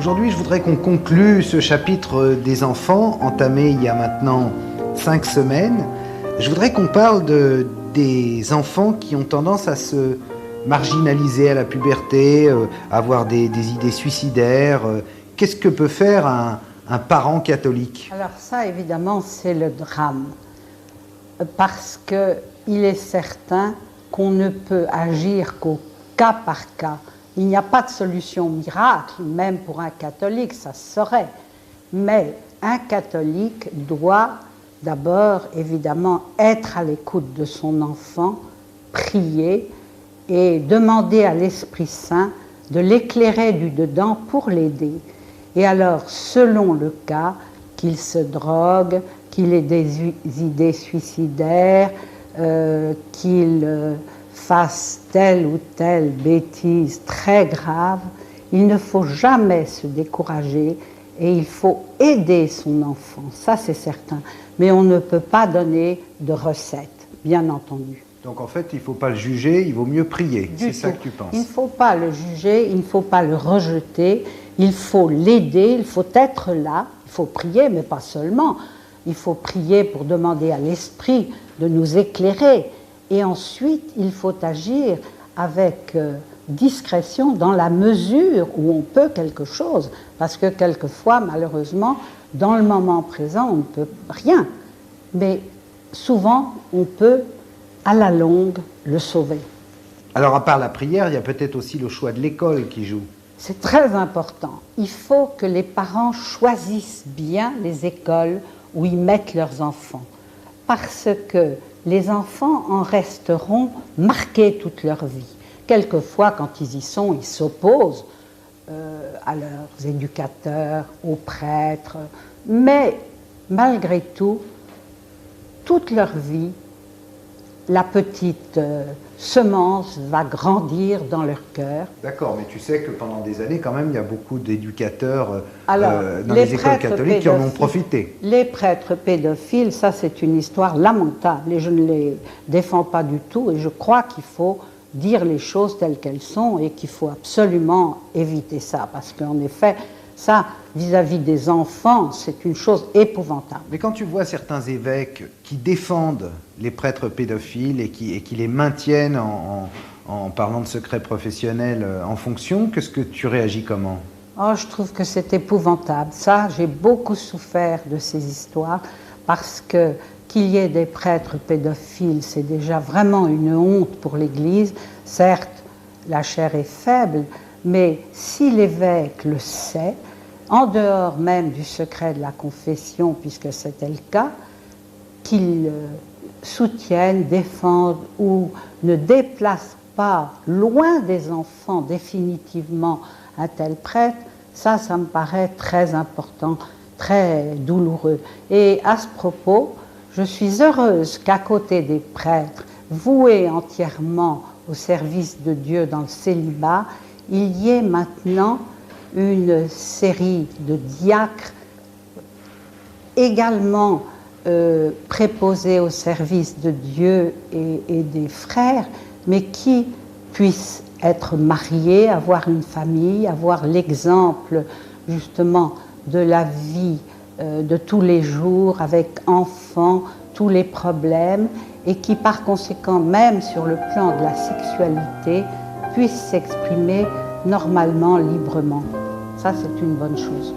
Aujourd'hui, je voudrais qu'on conclue ce chapitre des enfants, entamé il y a maintenant 5 semaines. Je voudrais qu'on parle des enfants qui ont tendance à se marginaliser à la puberté, à avoir des idées suicidaires. Qu'est-ce que peut faire un parent catholique? Alors ça, évidemment, c'est le drame. Parce qu'il est certain qu'on ne peut agir qu'au cas par cas. Il n'y a pas de solution miracle, même pour un catholique, ça se saurait. Mais un catholique doit d'abord, évidemment, être à l'écoute de son enfant, prier et demander à l'Esprit Saint de l'éclairer du dedans pour l'aider. Et alors, selon le cas, qu'il se drogue, qu'il ait des idées suicidaires, qu'il fasse telle ou telle bêtise très grave, il ne faut jamais se décourager et il faut aider son enfant, ça c'est certain. Mais on ne peut pas donner de recettes, bien entendu. Donc en fait, il ne faut pas le juger, il vaut mieux prier, c'est ça que tu penses? Il ne faut pas le juger, il ne faut pas le rejeter, il faut l'aider, il faut être là, il faut prier, mais pas seulement. Il faut prier pour demander à l'Esprit de nous éclairer. Et ensuite, il faut agir avec discrétion dans la mesure où on peut quelque chose. Parce que quelquefois, malheureusement, dans le moment présent, on ne peut rien. Mais souvent, on peut, à la longue, le sauver. Alors, à part la prière, il y a peut-être aussi le choix de l'école qui joue. C'est très important. Il faut que les parents choisissent bien les écoles où ils mettent leurs enfants. Parce que les enfants en resteront marqués toute leur vie. Quelquefois, quand ils y sont, ils s'opposent à leurs éducateurs, aux prêtres. Mais malgré tout, toute leur vie, la petite semence va grandir dans leur cœur. D'accord, mais tu sais que pendant des années, quand même, il y a beaucoup d'éducateurs dans les écoles catholiques qui en ont profité. Les prêtres pédophiles, ça c'est une histoire lamentable et je ne les défends pas du tout et je crois qu'il faut dire les choses telles qu'elles sont et qu'il faut absolument éviter ça parce qu'en effet, ça, vis-à-vis des enfants, c'est une chose épouvantable. Mais quand tu vois certains évêques qui défendent les prêtres pédophiles et qui les maintiennent en parlant de secrets professionnels en fonction, qu'est-ce que tu réagis comment? Oh, je trouve que c'est épouvantable. Ça, j'ai beaucoup souffert de ces histoires parce que qu'il y ait des prêtres pédophiles, c'est déjà vraiment une honte pour l'Église. Certes, la chair est faible, mais si l'évêque le sait, en dehors même du secret de la confession, puisque c'était le cas, qu'il soutienne, défende ou ne déplace pas loin des enfants définitivement un tel prêtre, ça me paraît très important, très douloureux. Et à ce propos, je suis heureuse qu'à côté des prêtres voués entièrement au service de Dieu dans le célibat, il y ait maintenant une série de diacres également préposés au service de Dieu et des frères, mais qui puissent être mariés, avoir une famille, avoir l'exemple justement de la vie de tous les jours avec enfants, tous les problèmes, et qui par conséquent, même sur le plan de la sexualité, puissent s'exprimer normalement, librement. Ça, c'est une bonne chose.